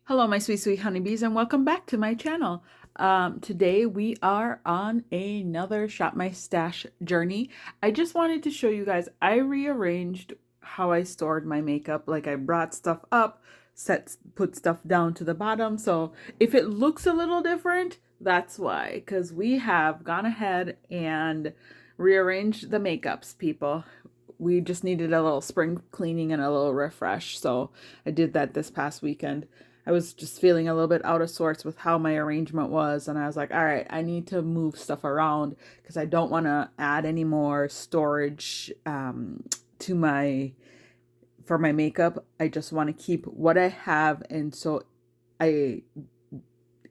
Hello, my sweet, sweet honeybees, and welcome back to my channel. Today we are on another Shop My Stash journey. I just wanted to show you guys, I rearranged how I stored my makeup. Like I brought stuff up, put stuff down to the bottom. So if it looks a little different, that's why, because we have gone ahead and rearranged the makeups, people. We just needed a little spring cleaning and a little refresh. So I did that this past weekend. I was just feeling a little bit out of sorts with how my arrangement was. And I was like, all right, I need to move stuff around because I don't want to add any more storage to for my makeup. I just want to keep what I have. And so I,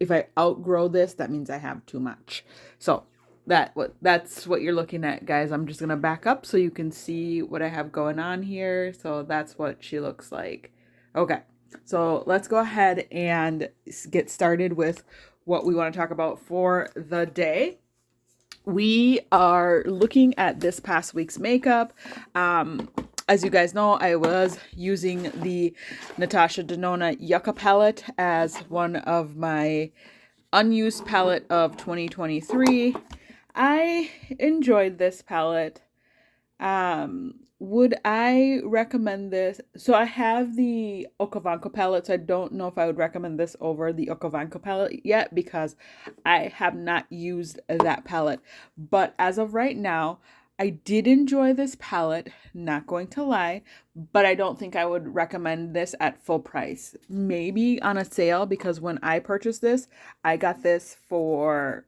if I outgrow this, that means I have too much. So that's what you're looking at, guys. I'm just going to back up so you can see what I have going on here. So that's what she looks like. Okay. So let's go ahead and get started with what we want to talk about for the day. We are looking at this past week's makeup. As you guys know, I was using the Natasha Denona Yucca palette as one of my unused palette of 2023. I enjoyed this palette. Would I recommend this? So I have the Okavango palette, so I don't know if I would recommend this over the Okavango palette yet because I have not used that palette. But as of right now, I did enjoy this palette, not going to lie, but I don't think I would recommend this at full price. Maybe on a sale, because when I purchased this, I got this for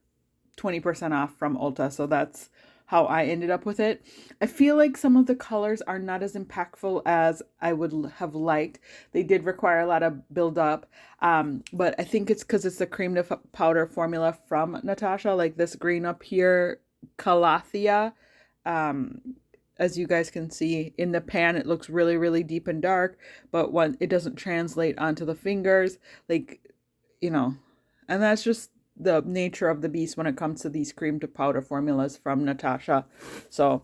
20% off from Ulta, so that's how I ended up with it. I feel like some of the colors are not as impactful as I would have liked. They did require a lot of build up, but I think it's because it's the cream to powder formula from Natasha. Like this green up here, Calathea. As you guys can see in the pan, it looks really, really deep and dark, but when it doesn't translate onto the fingers, like, and that's just the nature of the beast when it comes to these cream to powder formulas from Natasha. So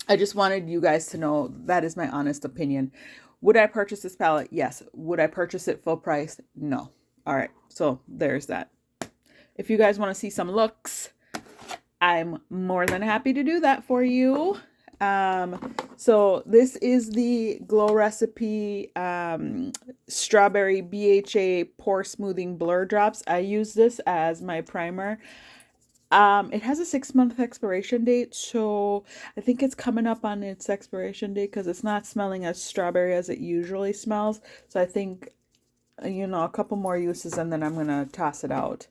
I just wanted you guys to know that is my honest opinion. Would I purchase this palette? Yes. Would I purchase it full price? No. All right. So there's that. If you guys want to see some looks, I'm more than happy to do that for you. So this is the Glow Recipe Strawberry BHA Pore Smoothing Blur Drops. I use this as my primer. It has a 6-month expiration date, so I think it's coming up on its expiration date because it's not smelling as strawberry as it usually smells. So I think, a couple more uses and then I'm gonna toss it out.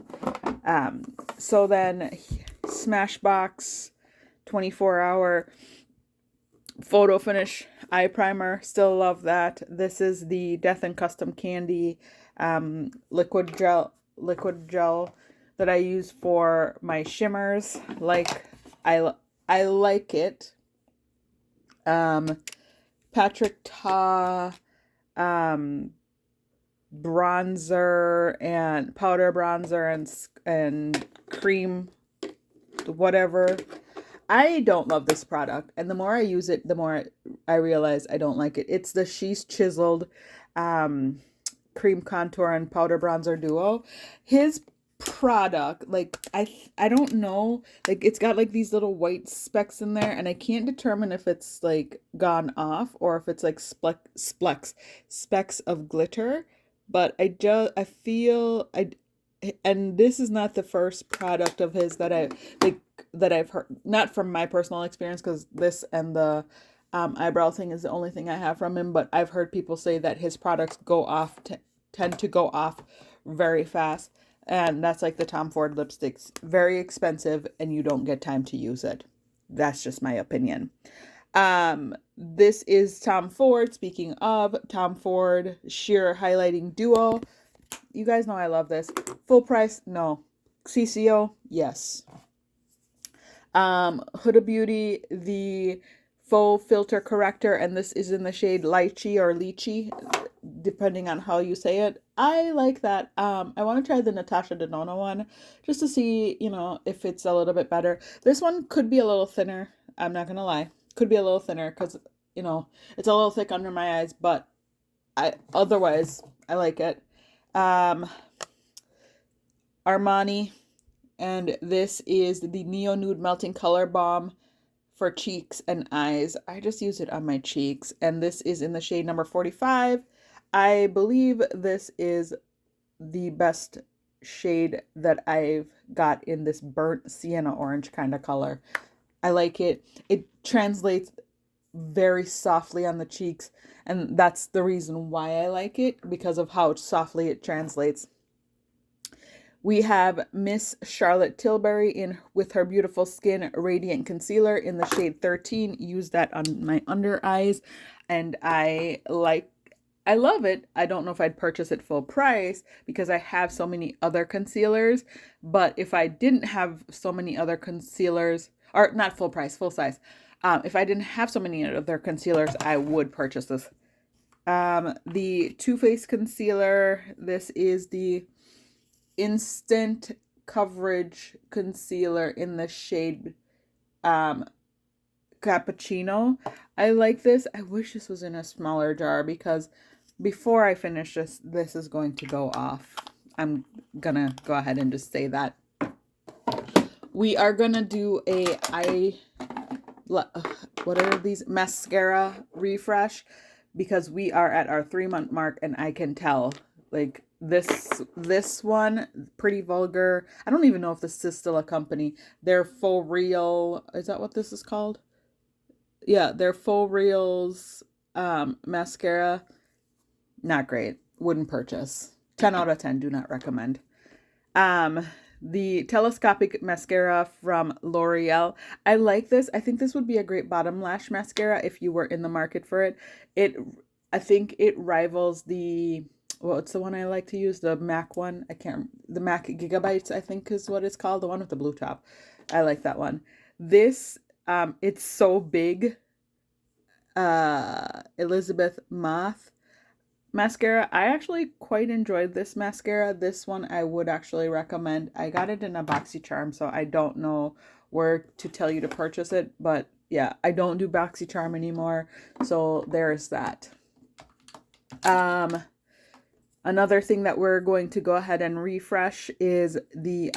So then Smashbox 24-hour photo finish eye primer. Still love that. This is the Death and Custom Candy liquid gel that I use for my shimmers. Like I like it. Patrick Ta bronzer and powder bronzer and cream whatever. I don't love this product, and the more I use it, the more I realize I don't like it. It's the She's Chiseled cream contour and powder bronzer duo. His product, like I don't know, like it's got like these little white specks in there, and I can't determine if it's like gone off or if it's like specks of glitter. But I feel and this is not the first product of his that I've heard, not from my personal experience, because this and the eyebrow thing is the only thing I have from him, but I've heard people say that his products tend to go off very fast, and that's like the Tom Ford lipsticks, very expensive, and you don't get time to use it. That's just my opinion. This is Tom Ford. Speaking of Tom Ford Sheer Highlighting Duo. You guys know I love this. Full price? No. CCO? Yes. Huda Beauty, the faux filter corrector, and this is in the shade lychee or lychee, depending on how you say it. I like that. I want to try the Natasha Denona one just to see, if it's a little bit better. This one could be a little thinner. I'm not gonna lie. Could be a little thinner because, it's a little thick under my eyes, but otherwise I like it. Um, Armani, and this is the Neo Nude Melting Color Balm for cheeks and eyes. I just use it on my cheeks, and this is in the shade number 45. I believe this is the best shade that I've got in this burnt sienna orange kind of color. I like it. It translates very softly on the cheeks, and that's the reason why I like it, because of how softly it translates. We have Miss Charlotte Tilbury in with her beautiful skin radiant concealer in the shade 13. Use that on my under eyes, and I love it. I don't know if I'd purchase it full price because I have so many other concealers, but if I didn't have so many other concealers, or not full price, full size, if I didn't have so many other concealers, I would purchase this. The Too Faced concealer, this is the Instant Coverage Concealer in the shade Cappuccino. I like this. I wish this was in a smaller jar because before I finish this is going to go off. I'm gonna go ahead and just say that. We are gonna do what are these? Mascara refresh, because we are at our 3-month mark, and I can tell, like, this one, Pretty Vulgar. I don't even know if this is still a company. They're Full Real. Is that what this is called? Yeah, they're Full Reals mascara. Not great. Wouldn't purchase. 10 out of 10. Do not recommend. The Telescopic Mascara from L'Oreal. I like this. I think this would be a great bottom lash mascara if you were in the market for it. I think it rivals the, well, it's the one I like to use, the MAC one. The MAC Gigabytes, I think is what it's called. The one with the blue top. I like that one. This, it's so big. Elizabeth Moth mascara. I actually quite enjoyed this mascara. This one I would actually recommend. I got it in a BoxyCharm, so I don't know where to tell you to purchase it, but yeah, I don't do BoxyCharm anymore, so there's that. Another thing that we're going to go ahead and refresh is the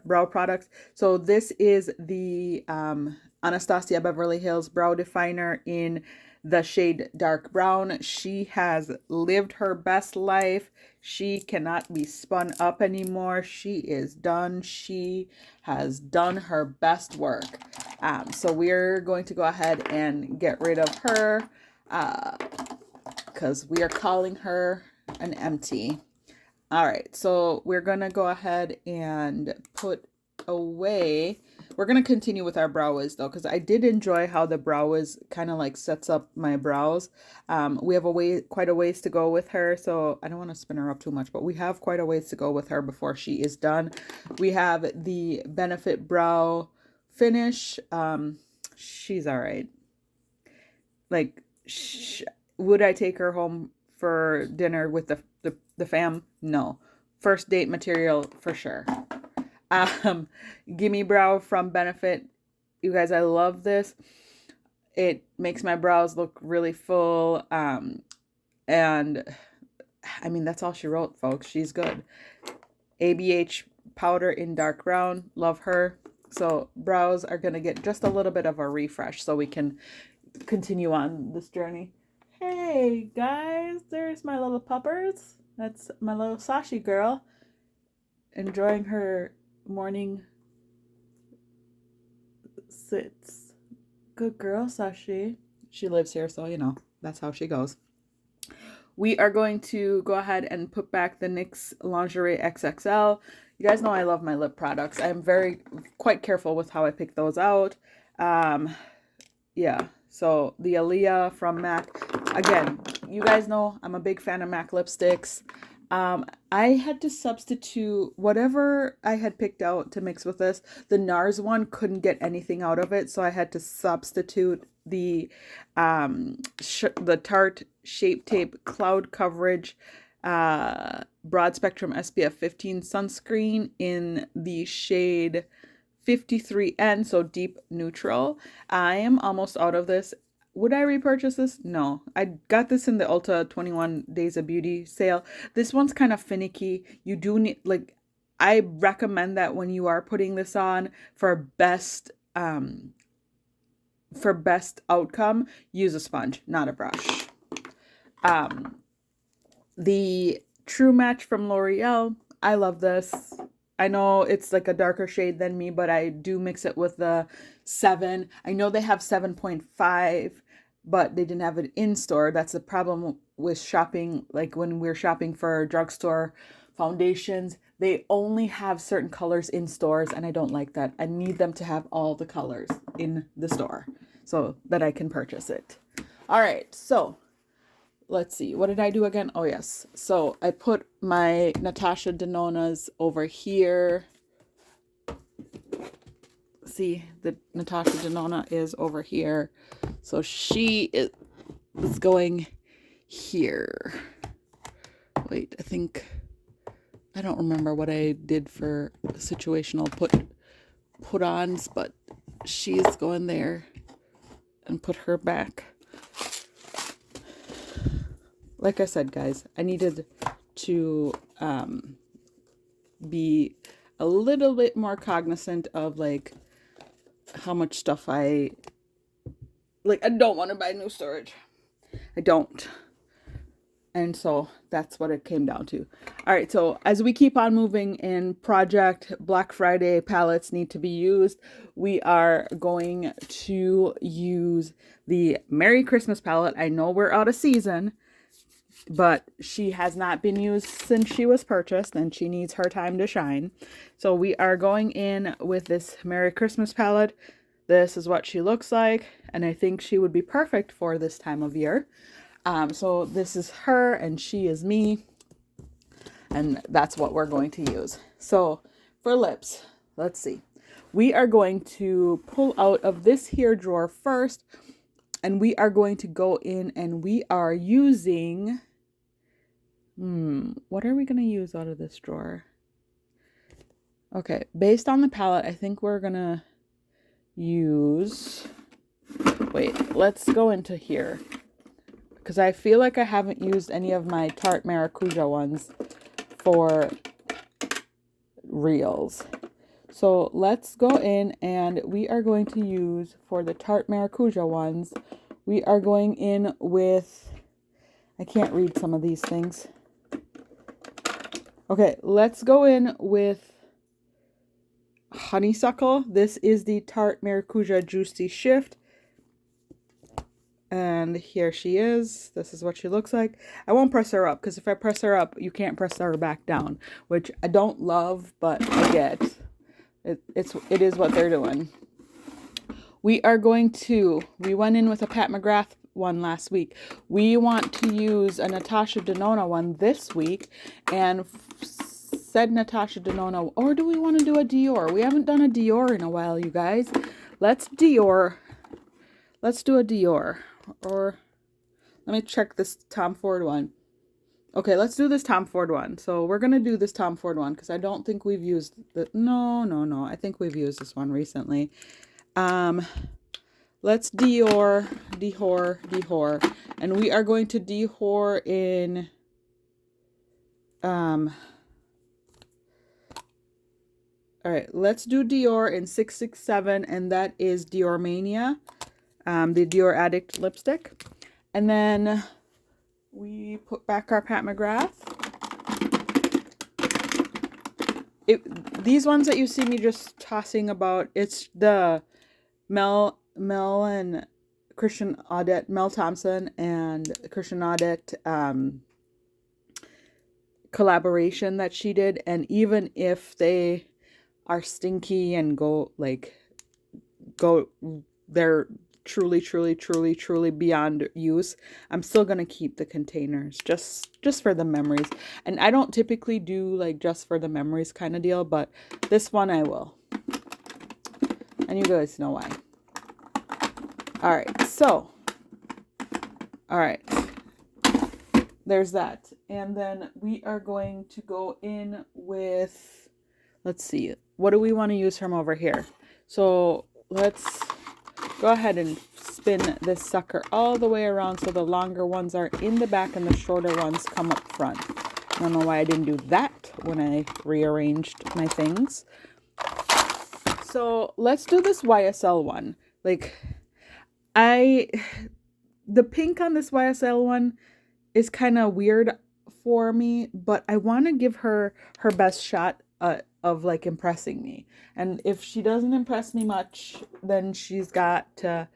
brow products. So this is the Anastasia Beverly Hills Brow Definer in the shade dark brown. She has lived her best life. She cannot be spun up anymore. She is done. She has done her best work. So we're going to go ahead and get rid of her because we are calling her an empty. All right, so we're going to go ahead and put away. We're going to continue with our Brow Wiz though, because I did enjoy how the Brow Wiz kind of like sets up my brows. We have quite a ways to go with her, so I don't want to spin her up too much, but we have quite a ways to go with her before she is done. We have the Benefit Brow Finish. She's all right. Like, would I take her home for dinner with the fam? No. First date material for sure. Gimme Brow from Benefit. You guys, I love this. It makes my brows look really full. And I mean, that's all she wrote, folks. She's good. ABH powder in dark brown. Love her. So brows are going to get just a little bit of a refresh so we can continue on this journey. Hey guys, there's my little puppers. That's my little Sashi girl enjoying her morning sits. Good girl, Sashi. She lives here, so you know, that's how she goes. We are going to go ahead and put back the NYX Lingerie XXL. You guys know I love my lip products. I'm quite careful with how I pick those out. Yeah, so the Aaliyah from MAC. Again, you guys know I'm a big fan of MAC lipsticks. I had to substitute whatever I had picked out to mix with this. The NARS one couldn't get anything out of it, so I had to substitute the Tarte Shape Tape Cloud Coverage Broad Spectrum SPF 15 sunscreen in the shade 53N, so deep neutral. I am almost out of this. would I repurchase this? No. I got this in the Ulta 21 Days of Beauty sale. This one's kind of finicky. You do need, like, I recommend that when you are putting this on for best outcome, use a sponge, not a brush. The True Match from L'Oreal, I love this. I know it's like a darker shade than me, but I do mix it with the 7. I know they have 7.5, but they didn't have it in store. That's the problem with shopping, like when we're shopping for drugstore foundations. They only have certain colors in stores, and I don't like that. I need them to have all the colors in the store so that I can purchase it. All right, so let's see. What did I do again? Oh, yes. So I put my Natasha Denona's over here. See, the Natasha Denona is over here. So she is going here. Wait, I don't remember what I did for situational put-ons, but she's going there and put her back. Like I said, guys, I needed to be a little bit more cognizant of like how much stuff I don't want to buy new storage. I don't. And so that's what it came down to. All right, so as we keep on moving in Project Black Friday palettes need to be used, we are going to use the Merry Christmas palette. I know we're out of season, but she has not been used since she was purchased and she needs her time to shine. So we are going in with this Merry Christmas palette. This is what she looks like, and I think she would be perfect for this time of year. So this is her and she is me, and that's what we're going to use. So for lips, let's see. We are going to pull out of this here drawer first, and we are going to go in and we are using, what are we going to use out of this drawer? Okay, based on the palette, I think we're going to use, wait, let's go into here. Because I feel like I haven't used any of my Tarte Maracuja ones for reals. So let's go in and we are going to use, for the Tarte Maracuja ones, we are going in with, I can't read some of these things. Okay, let's go in with Honeysuckle. This is the Tarte Maracuja Juicy Shift. And here she is. This is what she looks like. I won't press her up because if I press her up, you can't press her back down, which I don't love, but I get. It is what they're doing. We went in with a Pat McGrath one last week. We want to use a Natasha Denona one this week, and said Natasha Denona, or do we want to do a Dior? We haven't done a Dior in a while, you guys. Let's do a Dior. Or let me check this Tom Ford one. Okay, let's do this Tom Ford one. So we're going to do this Tom Ford one because I don't think we've used no. I think we've used this one recently. Let's Dior. And we are going to Dior in all right, let's do Dior in 667, and that is Dior Mania. The Dior Addict lipstick. And then we put back our Pat McGrath. These ones that you see me just tossing about, it's the Mel and Christian Audette, Mel Thompson and Christian Audette collaboration that she did. And even if they are stinky and they're truly beyond use, I'm still gonna keep the containers just for the memories. And I don't typically do like just for the memories kind of deal, but this one I will, and you guys know why. All right, there's that. And then we are going to go in with, let's see, what do we want to use from over here? So let's go ahead and spin this sucker all the way around so the longer ones are in the back and the shorter ones come up front. I don't know why I didn't do that when I rearranged my things. So let's do this YSL one. Like, the pink on this YSL one is kind of weird for me, but I want to give her her best shot of like impressing me. And if she doesn't impress me much, then she's got to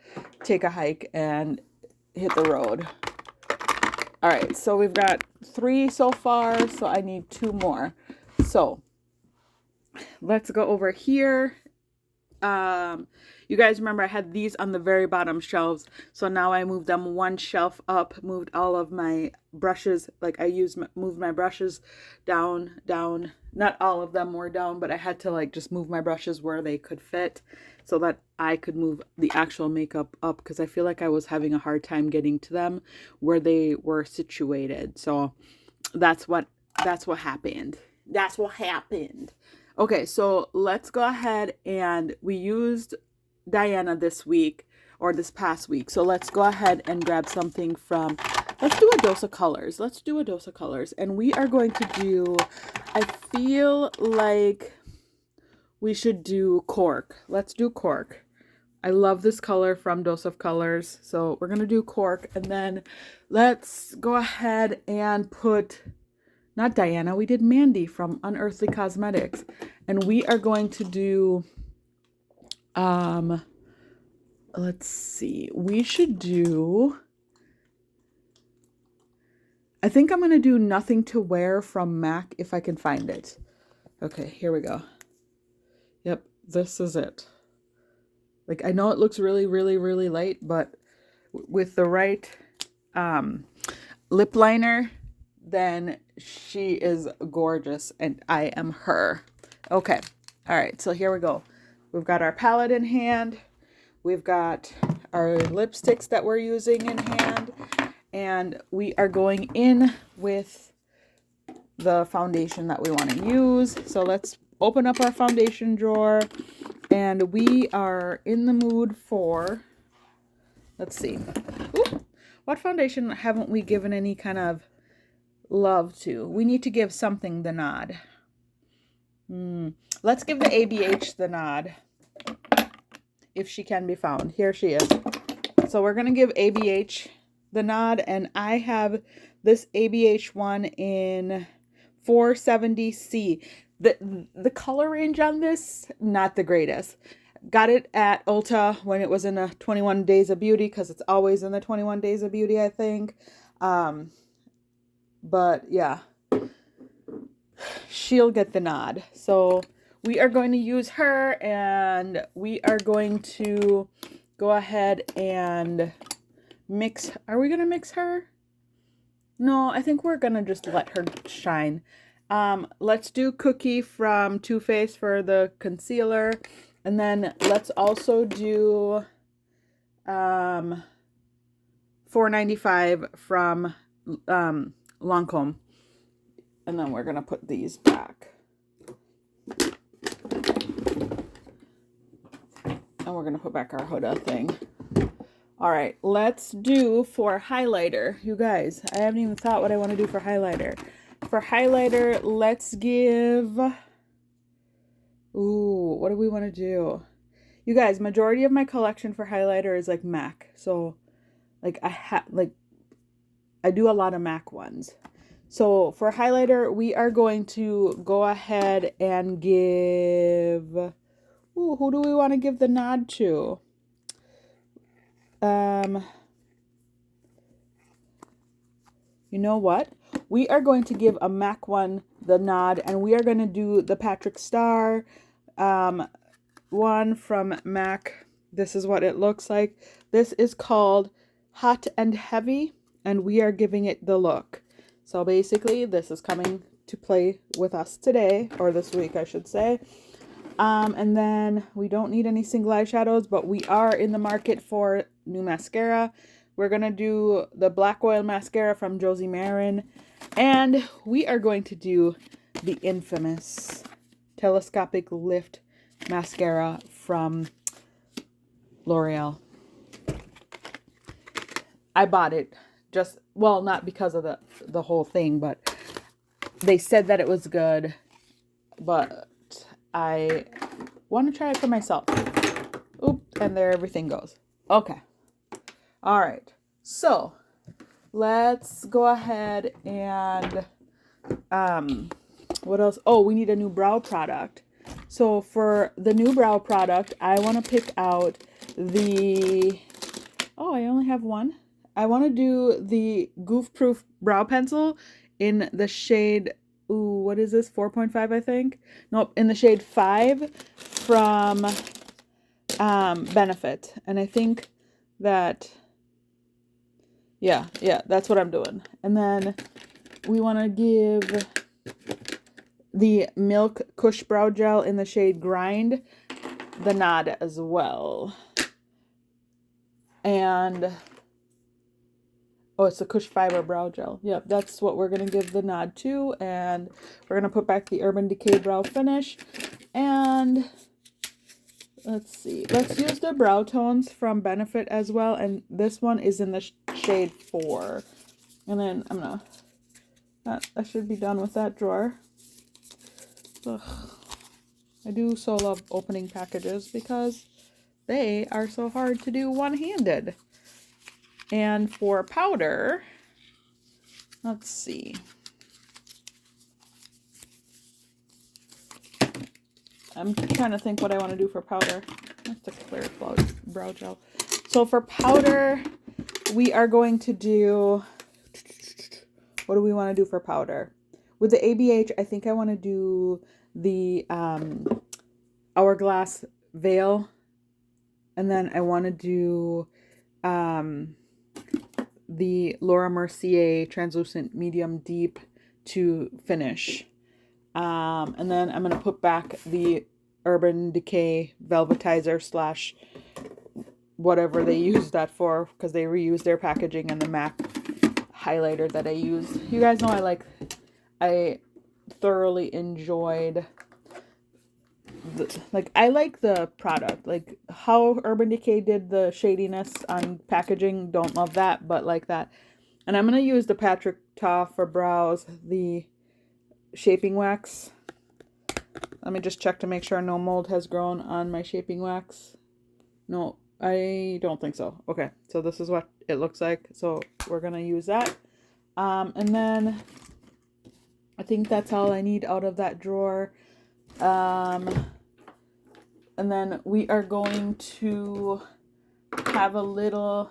take a hike and hit the road. All right, so we've got 3 so far, so I need 2 more. So let's go over here. You guys remember I had these on the very bottom shelves, so now I moved them 1 shelf up, moved all of my brushes, like moved my brushes down, not all of them were down, but I had to like just move my brushes where they could fit so that I could move the actual makeup up, because I feel like I was having a hard time getting to them where they were situated. So that's what happened. That's what happened. Okay, so let's go ahead, and we used Diana this week, or this past week. So let's go ahead and grab something from, let's do a dose of colors. Let's do a dose of colors. And we are going to do, I feel like we should do Cork. Let's do Cork. I love this color from Dose of Colors. So we're going to do Cork. And then let's go ahead and put, not Diana, we did Mandy from Unearthly Cosmetics. And we are going to do, let's see, we should do, I think I'm going to do Nothing to Wear from MAC if I can find it. Okay, here we go. Yep, this is it. Like, I know it looks really, really, really light, but with the right lip liner, then she is gorgeous, and I am her. Okay, all right, so here we go. We've got our palette in hand. We've got our lipsticks that we're using in hand, and we are going in with the foundation that we want to use. So let's open up our foundation drawer, and we are in the mood for, let's see. Ooh, what foundation haven't we given any kind of love to? We need to give something the nod. Let's give the ABH the nod, if she can be found. Here she is. So we're going to give ABH the nod, and I have this ABH one in 470C. The color range on this, not the greatest. Got it at Ulta when it was in a 21 Days of Beauty, because it's always in the 21 Days of Beauty, I think. But yeah, she'll get the nod. So we are going to use her, and we are going to go ahead and mix. Are we going to mix her? No, I think we're going to just let her shine. Let's do Cookie from Too Faced for the concealer. And then let's also do $4.95 from Lancome. And then we're going to put these back. And we're going to put back our Huda thing. All right, let's do for highlighter. You guys, I haven't even thought what I want to do for highlighter. For highlighter, let's give... Ooh, what do we want to do? You guys, majority of my collection for highlighter is like MAC. So, like, I do a lot of MAC ones. So, for highlighter, we are going to go ahead and give... Ooh, who do we want to give the nod to? You know what? We are going to give a MAC one the nod, and we are going to do the Patrick Star one from MAC. This is what it looks like. This is called Hot and Heavy, and we are giving it the look. So basically, this is coming to play with us today, or this week, I should say. And then we don't need any single eyeshadows, but we are in the market for new mascara. We're going to do the Black Oil Mascara from Josie Marin. And we are going to do the infamous Telescopic Lift Mascara from L'Oreal. I bought it just, well, not because of the whole thing, but they said that it was good, but I want to try it for myself. Oop, and there everything goes. Okay. All right. So let's go ahead and what else? Oh, we need a new brow product. So for the new brow product, I want to pick out the, oh, I only have one. I want to do the Goof Proof brow pencil in the shade, ooh, what is this? 4.5, I think. Nope, in the shade 5 from Benefit. And I think that, yeah, that's what I'm doing. And then we want to give the Milk Kush Brow Gel in the shade Grind the nod as well. And, oh, it's the Kush Fiber Brow Gel. Yep, that's what we're going to give the nod to. And we're going to put back the Urban Decay Brow Finish. And let's see. Let's use the brow tones from Benefit as well. And this one is in the shade 4. And then I'm going to, that should be done with that drawer. Ugh. I do so love opening packages because they are so hard to do one-handed. And for powder, let's see. I'm trying to think what I want to do for powder. That's a clear brow gel. So for powder, we are going to do, what do we want to do for powder? With the ABH, I think I want to do the Hourglass Veil. And then I want to do the Laura Mercier Translucent Medium Deep to finish. And then I'm going to put back the Urban Decay Velvetizer slash whatever they use that for, because they reuse their packaging, and the MAC highlighter that I use. You guys know I thoroughly enjoyed I like the product, like how Urban Decay did the shadiness on packaging. Don't love that, but like that. And I'm going to use the Patrick Ta for brows, the shaping wax. Let me just check to make sure no mold has grown on my shaping wax. No, I don't think so. Okay, so this is what it looks like. So we're going to use that. And then I think that's all I need out of that drawer. And then we are going to have a little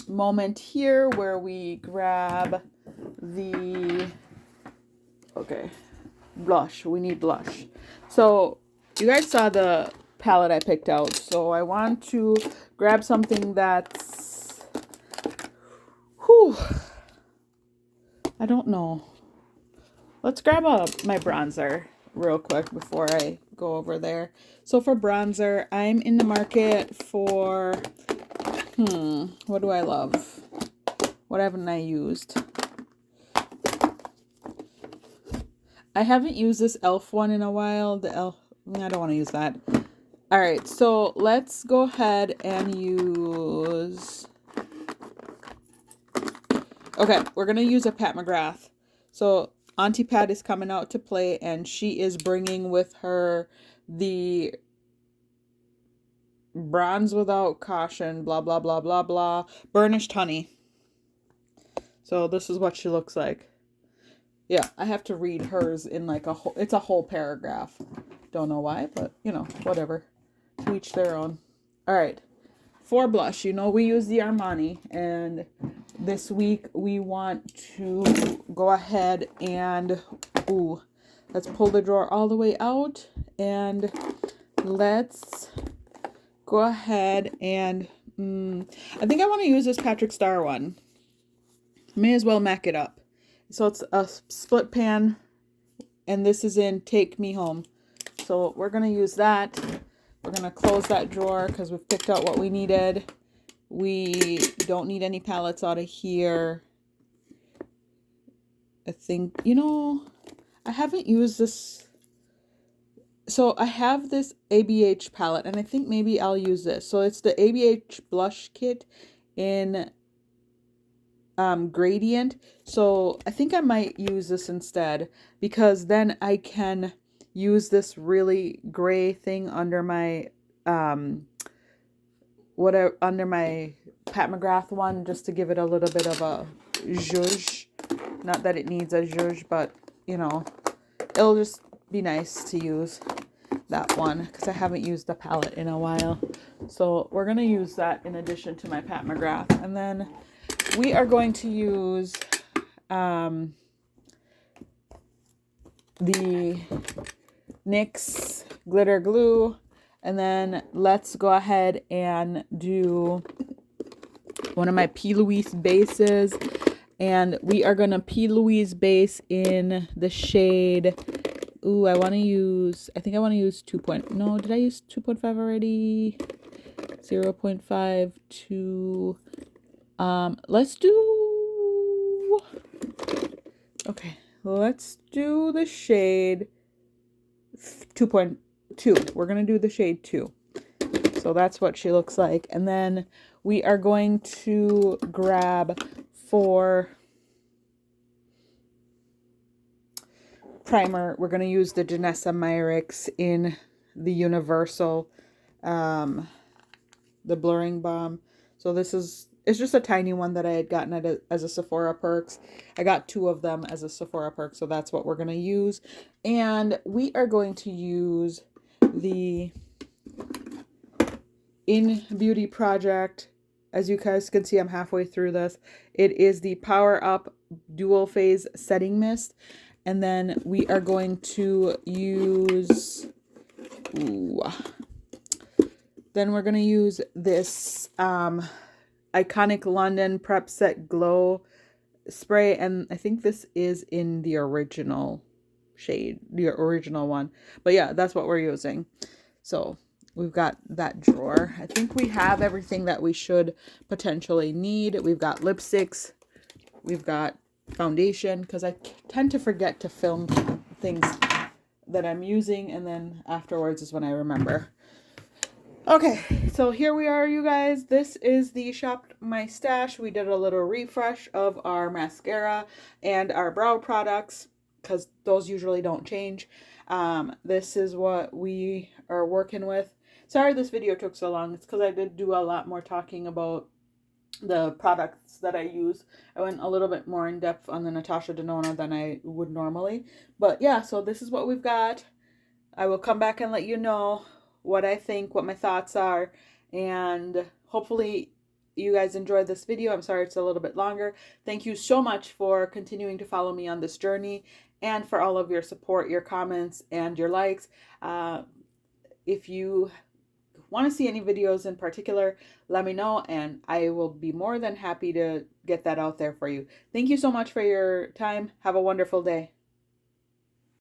moment here where we grab the, okay, blush. We need blush. So you guys saw the palette I picked out. So I want to grab something that's, whew, I don't know. Let's grab my bronzer real quick before I go over there. So for bronzer, I'm in the market for, what do I love? What haven't I used? I haven't used this e.l.f. one in a while. The e.l.f., I don't want to use that. All right, so let's go ahead and use, okay, we're going to use a Pat McGrath. So Auntie Pat is coming out to play, and she is bringing with her the Bronze Without Caution, blah, blah, blah, blah, blah, Burnished Honey. So this is what she looks like. Yeah, I have to read hers in like it's a whole paragraph. Don't know why, but you know, whatever. To each their own. All right. For blush, you know, we use the Armani, and this week we want to go ahead and, ooh, let's pull the drawer all the way out, and let's go ahead and, I think I want to use this Patrick Star one. May as well MAC it up. So it's a split pan, and this is in Take Me Home. So we're going to use that. We're going to close that drawer because we've picked out what we needed. We don't need any palettes out of here. I think, you know, I haven't used this So I have this ABH palette, and I think maybe I'll use this. So it's the ABH blush kit in gradient. So I think I might use this instead, because then I can use this really gray thing under my under my Pat McGrath one, just to give it a little bit of a zhuzh. Not that it needs a zhuzh, but you know, it'll just be nice to use that one because I haven't used the palette in a while. So we're gonna use that in addition to my Pat McGrath, and then we are going to use the NYX glitter glue, and then let's go ahead and do one of my P. Louise bases, and we are gonna P. Louise base in the shade. Ooh, I think I want to use 2. No, did I use 2.5 already? 0.5 to let's do, okay, let's do the shade 2.2. We're gonna do the shade 2. So that's what she looks like. And then we are going to grab for primer, we're going to use the Janessa Myricks in the Universal, the Blurring Balm. So it's just a tiny one that I had gotten as a Sephora Perks. I got 2 of them as a Sephora Perk, so that's what we're going to use. And we are going to use the In Beauty Project. As you guys can see, I'm halfway through this. It is the Power Up Dual Phase Setting Mist. And then we are going to use, then we're going to use this Iconic London Prep Set Glow Spray. And I think this is in the original shade, the original one. But yeah, that's what we're using. So we've got that drawer. I think we have everything that we should potentially need. We've got lipsticks. We've got foundation, because I tend to forget to film things that I'm using, and then afterwards is when I remember. Okay, so here we are, you guys. This is the Shop My Stash. We did a little refresh of our mascara and our brow products, because those usually don't change. This is what we are working with. Sorry this video took so long. It's because I did do a lot more talking about the products that I use. I went a little bit more in depth on the Natasha Denona than I would normally. But yeah, so this is what we've got. I will come back and let you know what I think, what my thoughts are, and hopefully you guys enjoyed this video. I'm sorry it's a little bit longer. Thank you so much for continuing to follow me on this journey, and for all of your support, your comments, and your likes. If you want to see any videos in particular, let me know, and I will be more than happy to get that out there for you. Thank you so much for your time. Have a wonderful day.